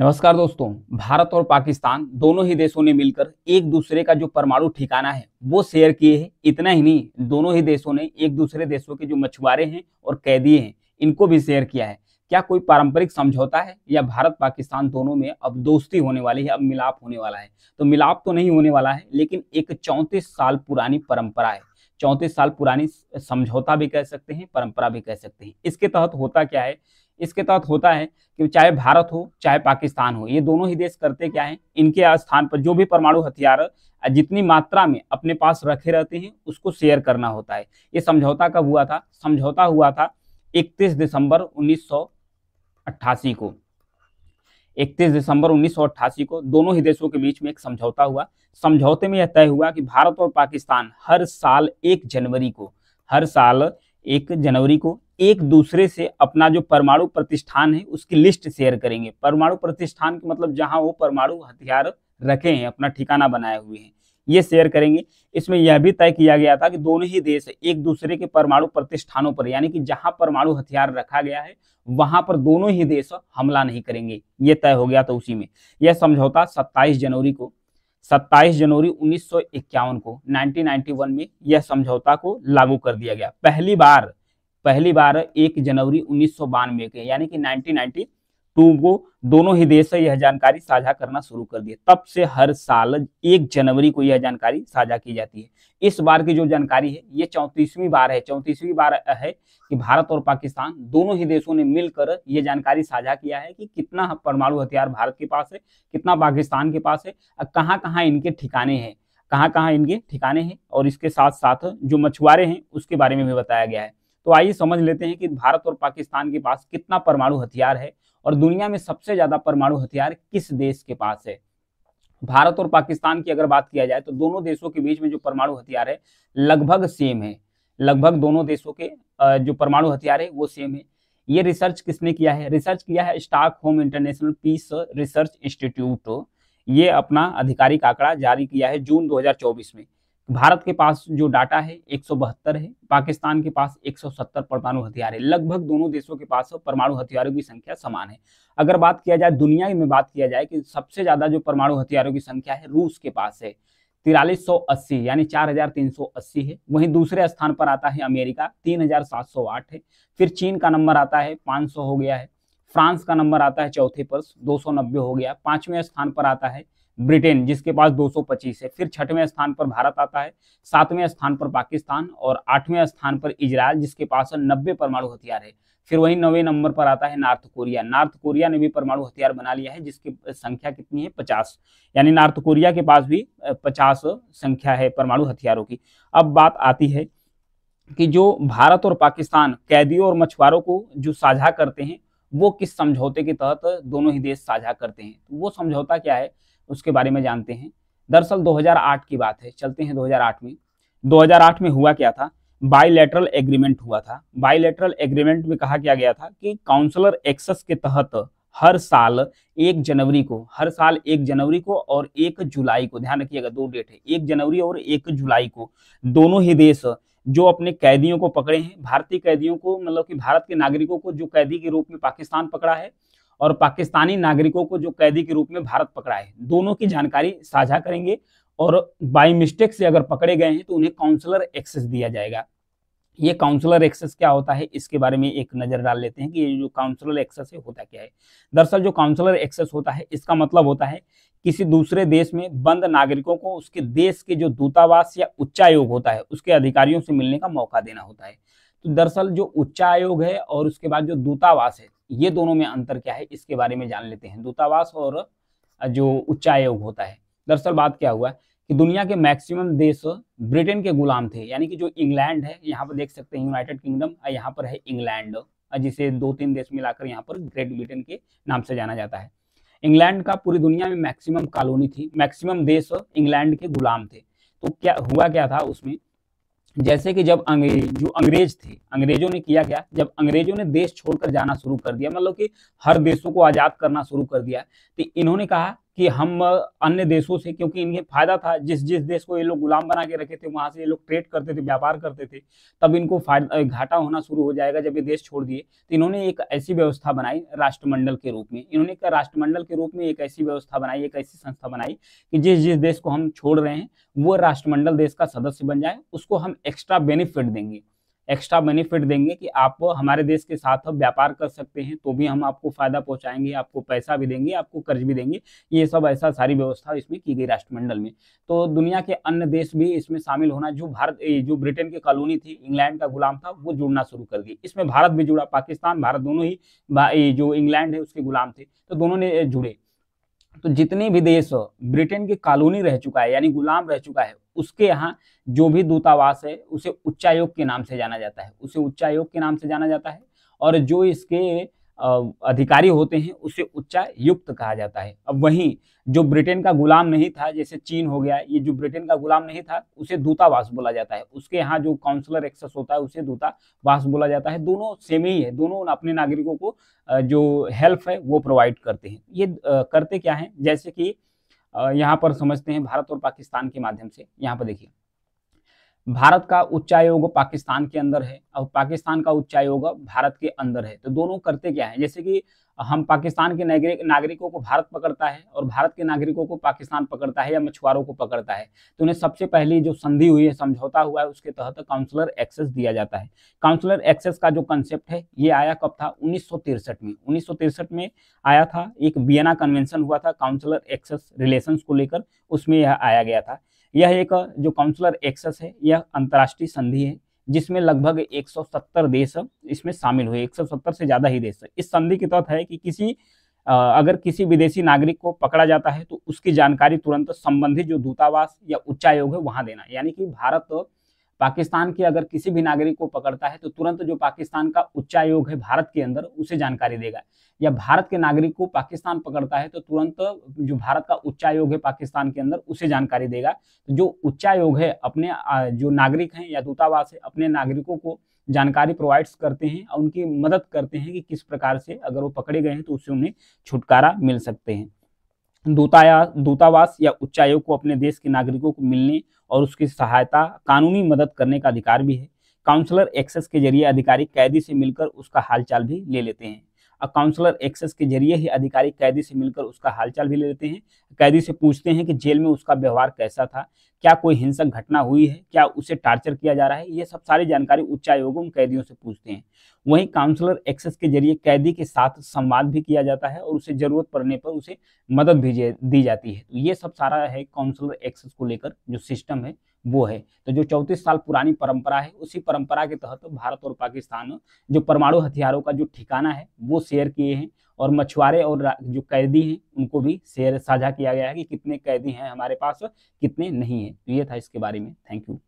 नमस्कार दोस्तों। भारत और पाकिस्तान दोनों ही देशों ने मिलकर एक दूसरे का जो परमाणु ठिकाना है वो शेयर किए हैं। इतना ही नहीं, दोनों ही देशों ने एक दूसरे देशों के जो मछुआरे हैं और कैदी हैं इनको भी शेयर किया है। क्या कोई पारंपरिक समझौता है या भारत पाकिस्तान दोनों में अब दोस्ती होने वाली है, अब मिलाप होने वाला है? तो मिलाप तो नहीं होने वाला है, लेकिन एक 34 साल पुरानी परंपरा है। 34 साल पुरानी समझौता भी कह सकते हैं, परंपरा भी कह सकते हैं। इसके तहत होता क्या है? इसके तहत होता है कि चाहे भारत हो चाहे पाकिस्तान हो, ये दोनों ही देश करते क्या है, इनके स्थान पर जो भी परमाणु हथियार जितनी मात्रा में अपने पास रखे रहते हैं उसको शेयर करना होता है। ये समझौता कब हुआ था? समझौता हुआ था 31 दिसंबर 1988 को। 31 दिसंबर 1988 को दोनों ही देशों के बीच में एक समझौता हुआ। समझौते में यह तय हुआ कि भारत और पाकिस्तान हर साल 1 जनवरी को एक दूसरे से अपना जो परमाणु प्रतिष्ठान है उसकी लिस्ट शेयर करेंगे। परमाणु प्रतिष्ठान के मतलब जहां वो परमाणु हथियार रखे हैं, अपना ठिकाना बनाए हुए हैं, ये शेयर करेंगे। इसमें यह भी तय किया गया था कि दोनों ही देश एक दूसरे के परमाणु प्रतिष्ठानों पर, यानी कि जहां परमाणु हथियार रखा गया है वहां पर दोनों ही देश हमला नहीं करेंगे। ये तय हो गया था उसी में। यह समझौता 27 जनवरी 1951 को 1991 में यह समझौता को लागू कर दिया गया। पहली बार 1 जनवरी 1992 के, यानी कि 1992 को दोनों ही देश यह जानकारी साझा करना शुरू कर दिए। तब से हर साल 1 जनवरी को यह जानकारी साझा की जाती है। इस बार की जो जानकारी है ये 34वीं बार है। 34वीं बार है कि भारत और पाकिस्तान दोनों ही देशों ने मिलकर यह जानकारी साझा किया है कि कितना परमाणु हथियार भारत के पास है, कितना पाकिस्तान के पास है, कहाँ कहाँ इनके ठिकाने हैं, और इसके साथ साथ जो मछुआरे हैं उसके बारे में भी बताया गया है। तो आइए समझ लेते हैं कि भारत और पाकिस्तान के पास कितना परमाणु हथियार है और दुनिया में सबसे ज्यादा परमाणु हथियार किस देश के पास है। भारत और पाकिस्तान की अगर बात किया जाए तो दोनों देशों के बीच में जो परमाणु हथियार है लगभग सेम है। लगभग दोनों देशों के जो परमाणु हथियार है वो सेम है। ये रिसर्च किसने किया है? रिसर्च किया है Stockholm International Peace Research Institute. ये अपना आधिकारिक आंकड़ा जारी किया है जून 2024 में। भारत के पास जो डाटा है 172 है, पाकिस्तान के पास 170 परमाणु हथियार है। लगभग दोनों देशों के पास परमाणु हथियारों की संख्या समान है। अगर बात किया जाए दुनिया में, बात किया जाए कि सबसे ज्यादा जो परमाणु हथियारों की संख्या है रूस के पास है, 4380 यानी 4380 है। वहीं दूसरे स्थान पर आता है अमेरिका, 3708 है। फिर चीन का नंबर आता है 500 हो गया है। फ्रांस का नंबर आता है चौथे पर 290 हो गया। पांचवें स्थान पर आता है ब्रिटेन जिसके पास 225 है। फिर छठवें स्थान पर भारत आता है, सातवें स्थान पर पाकिस्तान और आठवें स्थान पर इजराइल जिसके पास 90 परमाणु हथियार है। फिर वही 9वें नंबर पर आता है नॉर्थ कोरिया। नॉर्थ कोरिया ने भी परमाणु हथियार बना लिया है जिसकी संख्या कितनी है? 50, यानी नॉर्थ कोरिया के पास भी 50 संख्या है परमाणु हथियारों की। अब बात आती है कि जो भारत और पाकिस्तान कैदियों और मछुआरों को जो साझा करते हैं वो किस समझौते के तहत दोनों ही देश साझा करते हैं। तो वो समझौता क्या है उसके बारे में जानते हैं। दरअसल 2008 की बात है, चलते हैं 2008 में। 2008 में हुआ क्या था? बायलैटरल एग्रीमेंट हुआ था। बायलैटरल एग्रीमेंट में कहा क्या गया था कि काउंसलर एक्सेस के तहत हर साल 1 जनवरी को और 1 जुलाई को, ध्यान रखिएगा दो डेट है, 1 जनवरी और 1 जुलाई को दोनों ही देश जो अपने कैदियों को पकड़े हैं, भारतीय कैदियों को, मतलब कि भारत के नागरिकों को जो कैदी के रूप में पाकिस्तान पकड़ा है और पाकिस्तानी नागरिकों को जो कैदी के रूप में भारत पकड़ा है, दोनों की जानकारी साझा करेंगे। और बाय मिस्टेक से अगर पकड़े गए हैं तो उन्हें काउंसलर एक्सेस दिया जाएगा। ये काउंसलर एक्सेस क्या होता है इसके बारे में एक नजर डाल लेते हैं कि ये जो काउंसलर एक्सेस है होता क्या है। दरअसल जो काउंसलर एक्सेस होता है इसका मतलब होता है किसी दूसरे देश में बंद नागरिकों को उसके देश के जो दूतावास या उच्चायोग होता है उसके अधिकारियों से मिलने का मौका देना होता है। तो दरअसल जो उच्चायोग है और उसके बाद जो दूतावास है, ये दोनों में अंतर क्या है इसके बारे में जान लेते हैं। दूतावास और जो उच्चायोग होता है, दरअसल बात क्या हुआ कि दुनिया के मैक्सिमम देश ब्रिटेन के गुलाम थे, यानी कि जो इंग्लैंड है, यहाँ पर देख सकते हैं यूनाइटेड किंगडम, यहाँ पर है इंग्लैंड, जिसे 2-3 देश मिलाकर यहाँ पर ग्रेट ब्रिटेन के नाम से जाना जाता है। इंग्लैंड का पूरी दुनिया में मैक्सिमम कॉलोनी थी, मैक्सिमम देश इंग्लैंड के गुलाम थे। तो क्या था उसमें, जैसे कि जब अंग्रेज थे, अंग्रेजों ने किया क्या, जब अंग्रेजों ने देश छोड़कर जाना शुरू कर दिया, मतलब कि हर देशों को आजाद करना शुरू कर दिया, तो इन्होंने कहा कि हम अन्य देशों से, क्योंकि इन्हें फायदा था, जिस जिस देश को ये लोग गुलाम बना के रखे थे वहां से ये लोग ट्रेड करते थे, व्यापार करते थे, तब इनको घाटा होना शुरू हो जाएगा जब ये देश छोड़ दिए। तो इन्होंने एक ऐसी व्यवस्था बनाई राष्ट्रमंडल के रूप में, इन्होंने एक राष्ट्रमंडल के रूप में एक ऐसी व्यवस्था बनाई, एक ऐसी संस्था बनाई कि जिस जिस देश को हम छोड़ रहे हैं वो राष्ट्रमंडल देश का सदस्य बन जाए, उसको हम एक्स्ट्रा बेनिफिट देंगे, एक्स्ट्रा बेनिफिट देंगे कि आप हमारे देश के साथ व्यापार कर सकते हैं तो भी हम आपको फायदा पहुंचाएंगे, आपको पैसा भी देंगे, आपको कर्ज भी देंगे। ये सब ऐसा सारी व्यवस्था इसमें की गई राष्ट्रमंडल में। तो दुनिया के अन्य देश भी इसमें शामिल होना, जो ब्रिटेन की कॉलोनी थी, इंग्लैंड का गुलाम था, वो जुड़ना शुरू कर दी। इसमें भारत भी जुड़ा, पाकिस्तान भारत दोनों ही जो इंग्लैंड है उसके गुलाम थे, तो दोनों ने जुड़े। तो जितने भी देश ब्रिटेन की कॉलोनी रह चुका है यानी गुलाम रह चुका है, उसके यहाँ जो भी दूतावास है उसे उच्चायोग के नाम से जाना जाता है, उसे उच्चायोग के नाम से जाना जाता है। और जो इसके अधिकारी होते हैं उसे उच्चायुक्त कहा जाता है। अब वहीं जो ब्रिटेन का गुलाम नहीं था, जैसे चीन हो गया, ये जो ब्रिटेन का गुलाम नहीं था उसे दूतावास बोला जाता है, उसके यहाँ जो काउंसलर एक्सेस होता है उसे दूतावास बोला जाता है। दोनों सेम ही है, दोनों अपने नागरिकों को जो हेल्प है वो प्रोवाइड करते हैं। ये करते क्या है, जैसे कि यहाँ पर समझते हैं भारत और पाकिस्तान के माध्यम से। यहाँ पर देखिए, भारत का उच्चायोग पाकिस्तान के अंदर है और पाकिस्तान का उच्चायोग भारत के अंदर है। तो दोनों करते क्या है, जैसे कि हम पाकिस्तान के नागरिकों को भारत पकड़ता है और भारत के नागरिकों को पाकिस्तान पकड़ता है या मछुआरों को पकड़ता है, तो उन्हें सबसे पहली जो संधि हुई है, समझौता हुआ है, उसके तहत काउंसलर एक्सेस दिया जाता है। काउंसलर एक्सेस का जो कंसेप्ट है ये आया कब था, 1963 में। 1963 में आया था, एक वियना कन्वेंशन हुआ था काउंसलर एक्सेस रिलेशंस को लेकर, उसमें यह आया गया था। यह एक जो काउंसलर एक्सेस है यह अंतर्राष्ट्रीय संधि है जिसमें लगभग 170 देश इसमें शामिल हुए, 170 से ज्यादा ही देश है। इस संधि के तहत है कि अगर किसी विदेशी नागरिक को पकड़ा जाता है तो उसकी जानकारी तुरंत संबंधित जो दूतावास या उच्चायोग है वहां देना, यानी कि भारत पाकिस्तान के अगर किसी भी नागरिक को पकड़ता है तो तुरंत जो पाकिस्तान का उच्चायोग है भारत के अंदर उसे जानकारी देगा, या भारत के नागरिक को पाकिस्तान पकड़ता है तो तुरंत जो भारत का उच्चायोग है पाकिस्तान के अंदर उसे जानकारी देगा। तो जो उच्चायोग है अपने जो नागरिक हैं या दूतावास है अपने नागरिकों को जानकारी प्रोवाइड्स करते हैं और उनकी मदद करते हैं कि किस प्रकार से अगर वो पकड़े गए हैं तो उससे उन्हें छुटकारा मिल सकते हैं। दूतावास या उच्चायोग को अपने देश के नागरिकों को मिलने और उसकी सहायता, कानूनी मदद करने का अधिकार भी है। काउंसलर एक्सेस के जरिए अधिकारी कैदी से मिलकर उसका हालचाल भी ले लेते हैं। काउंसलर एक्सेस के जरिए ही अधिकारी कैदी से मिलकर उसका हालचाल भी ले लेते हैं, कैदी से पूछते हैं कि जेल में उसका व्यवहार कैसा था, क्या कोई हिंसक घटना हुई है, क्या उसे टार्चर किया जा रहा है, ये सब सारी जानकारी उच्चायोग उन कैदियों से पूछते हैं। वहीं काउंसलर एक्सेस के जरिए कैदी के साथ संवाद भी किया जाता है और उसे जरूरत पड़ने पर उसे मदद भी दी जाती है। तो ये सब सारा है काउंसलर एक्सेस को लेकर जो सिस्टम है वो है। तो जो 34 साल पुरानी परंपरा है उसी परंपरा के तहत भारत और पाकिस्तान जो परमाणु हथियारों का जो ठिकाना है वो शेयर किए हैं, और मछुआरे और जो कैदी हैं उनको भी शेयर साझा किया गया है कि कितने कैदी हैं हमारे पास, कितने नहीं है। तो ये था इसके बारे में। Thank you.